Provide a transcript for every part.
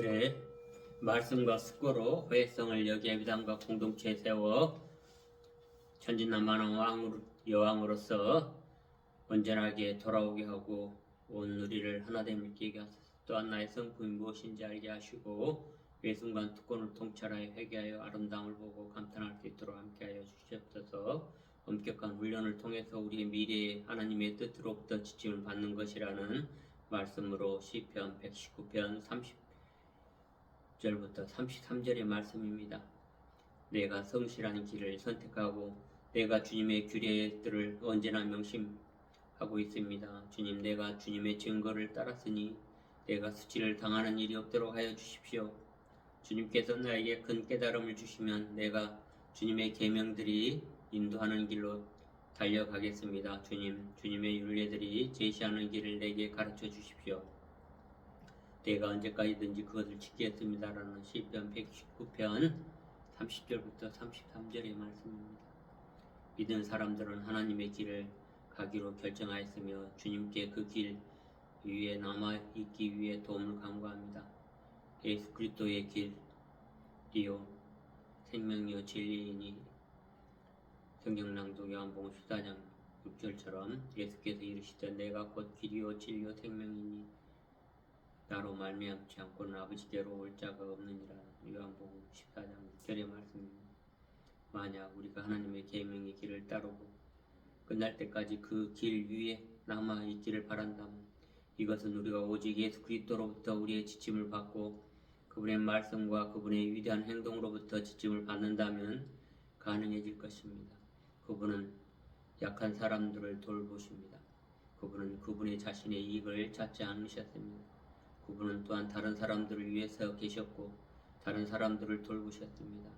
그들의 말씀과 숙고로 회성을 여기에 위당과 공동체에 세워 천진난만한 여왕으로서 온전하게 돌아오게 하고 온 우리를 하나됨을 있게 하소서. 또한 나의 성품이 무엇인지 알게 하시고 매 순간 특권을 통찰하여 회개하여 아름다움을 보고 감탄할 수 있도록 함께하여 주시옵소서. 엄격한 훈련을 통해서 우리의 미래에 하나님의 뜻으로부터 지침을 받는 것이라는 말씀으로 시편 119편 30절부터 33절의 말씀입니다. 내가 성실한 길을 선택하고 내가 주님의 규례들을 언제나 명심하고 있습니다. 주님, 내가 주님의 증거를 따랐으니 내가 수치를 당하는 일이 없도록 하여 주십시오. 주님께서 나에게 큰 깨달음을 주시면 내가 주님의 계명들이 인도하는 길로 달려가겠습니다. 주님의 율례들이 제시하는 길을 내게 가르쳐 주십시오. 내가 언제까지든지 그것을 지키겠습니다라는 시편 119편 30절부터 33절의 말씀입니다. 믿은 사람들은 하나님의 길을 가기로 결정하였으며 주님께 그 길 위에 남아있기 위해 도움을 간구합니다. 예수 그리스도의 길이요 생명이요 진리이니 성경 낭독 요한복음 14장 6절처럼 예수께서 이르시되 내가 곧 길이요 진리요 생명이니 나로 말미암지 않고는 아버지께로 올 자가 없느니라. 요한복음 14장 6절의 말씀입니다. 만약 우리가 하나님의 계명의 길을 따르고 끝날 때까지 그 길 위에 남아 있기를 바란다면 이것은 우리가 오직 예수 그리스도로부터 우리의 지침을 받고 그분의 말씀과 그분의 위대한 행동으로부터 지침을 받는다면 가능해질 것입니다. 그분은 약한 사람들을 돌보십니다. 그분은 그분의 자신의 이익을 찾지 않으셨습니다. 그분은 또한 다른 사람들을 위해서 계셨고 다른 사람들을 돌보셨습니다.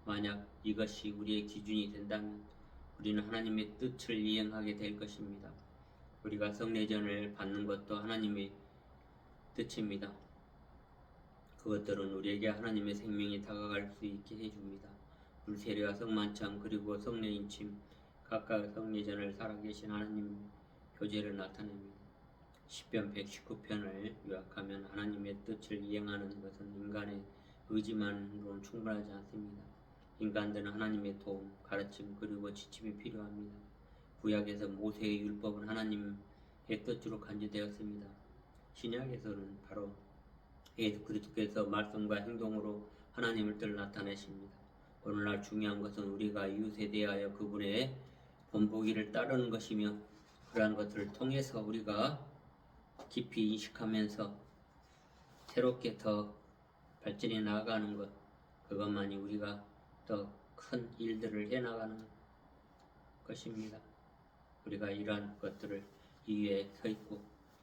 만약 이것이 우리의 기준이 된다면 우리는 하나님의 뜻을 이행하게 될 것입니다. 우리가 성례전을 받는 것도 하나님의 뜻입니다. 그것들은 우리에게 하나님의 생명이 다가갈 수 있게 해줍니다. 물세례와 성만찬 그리고 성례인침 각각 성례전을 살아계신 하나님 교제를 나타냅니다. 시편 119편을 요약하면 하나님의 뜻을 이행하는 것은 인간의 의지만으로는 충분하지 않습니다. 인간들은 하나님의 도움, 가르침 그리고 지침이 필요합니다. 구약에서 모세의 율법은 하나님의 뜻으로 간주되었습니다. 신약에서는 바로 예수 그리스도께서 말씀과 행동으로 하나님의 뜻을 나타내십니다. 오늘날 중요한 것은 우리가 이웃에 대하여 그분의 본보기를 따르는 것이며 그러한 것들을 통해서 우리가 깊이 인식하면서 새롭게 더 발전해 나아가는 것, 그것만이 우리가 더 큰 일들을 해나가는 것입니다. 우리가 이러한 것들을 이위에 서 있고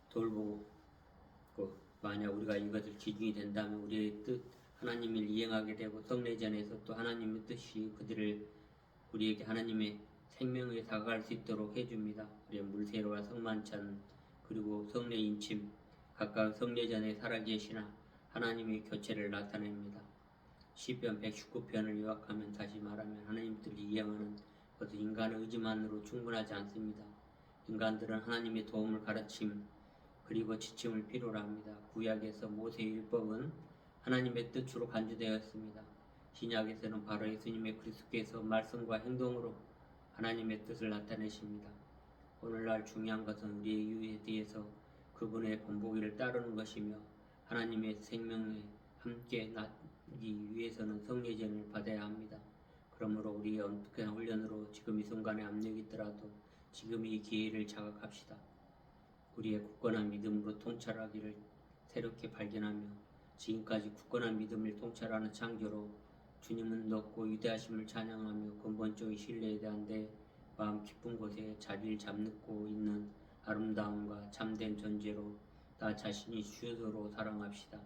돌보고 만약 우리가 이것을 기준이 된다면 우리의 뜻 하나님을 이행하게 되고 성례전에서 또 하나님의 뜻이 우리에게 하나님의 생명에 다가갈 수 있도록 해줍니다. 우리의 물세례와 성만찬 그리고 성례인침 각각 성례전에 살아계시나 하나님의 교체를 나타냅니다. 시편 119편을 요약하면 다시 말하면 하나님 뜻을 이행하는 것은 인간의 의지만으로 충분하지 않습니다. 인간들은 하나님의 도움을 가르침 그리고 지침을 필요로 합니다. 구약에서 모세의 율법은 하나님의 뜻으로 간주되었습니다. 신약에서는 바로 예수님의 그리스도께서 말씀과 행동으로 하나님의 뜻을 나타내십니다. 오늘날 중요한 것은 우리의 이웃에 대해서 그분의 본보기를 따르는 것이며 하나님의 생명에 함께 나기 위해서는 성례전을 받아야 합니다. 그러므로 우리의 엄격한 훈련으로 지금 이 순간에 압력이 있더라도 지금 이 기회를 자각합시다. 우리의 굳건한 믿음으로 통찰하기를 새롭게 발견하며 지금까지 굳건한 믿음을 통찰하는 창조로 주님은 높고 위대하심을 찬양하며 근본적인 신뢰에 대한 내 마음 깊은 곳에 자리를 잡고 있는 아름다움과 참된 존재로 나 자신이 주도로 사랑합시다.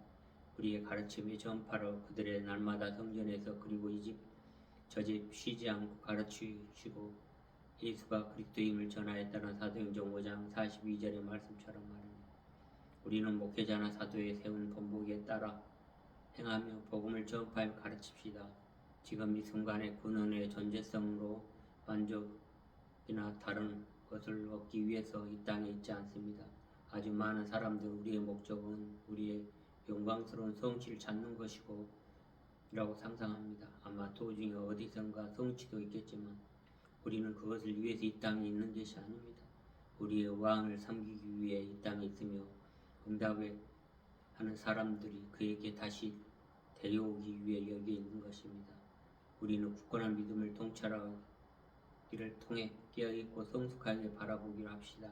우리의 가르침의 전파로 그들의 날마다 성전에서 그리고 이 집 저 집 쉬지 않고 가르치시고 예수가 그리스도임을 전하였다는 사도행전 5장 42절의 말씀처럼 말입니다. 우리는 목회자나 사도에 세운 본보기에 따라 행하며 복음을 전파하며 가르칩시다. 지금 이 순간의 근원의 존재성으로 만족이나 다른 것을 얻기 위해서 이 땅에 있지 않습니다. 아주 많은 사람들 우리의 목적은 우리의 영광스러운 성취를 찾는 것이고 라고 상상합니다. 아마 도중에 어디선가 성취도 있겠지만 우리는 그것을 위해서 이 땅에 있는 것이 아닙니다. 우리의 왕을 섬기기 위해 이 땅에 있으며 응답을 하는 사람들이 그에게 다시 데려오기 위해 여기 있는 것입니다. 우리는 굳건한 믿음을 통찰하기를 통해 깨어있고 성숙하게 바라보기를 합시다.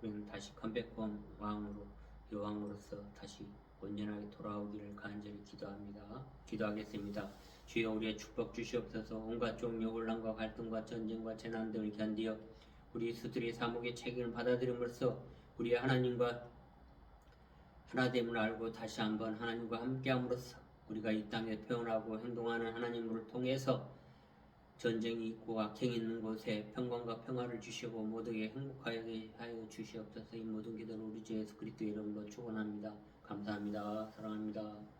우리는 다시 컴백홈 왕으로 여왕으로서 다시 온전하게 돌아오기를 간절히 기도합니다. 기도하겠습니다. 주여 우리의 축복 주시옵소서. 온갖 종류 혼란과 갈등과 전쟁과 재난 등을 견디어 우리 스스로의 사목의 책임을 받아들임으로써 우리의 하나님과 하나됨을 알고 다시 한번 하나님과 함께함으로써 우리가 이 땅에 표현하고 행동하는 하나님을 통해서 전쟁이 있고 악행이 있는 곳에 평강과 평화를 주시고 모두에게 행복하게 하여 주시옵소서. 이 모든 기도는 우리 주 예수 그리스도의 이름으로 축원합니다. 감사합니다. 사랑합니다.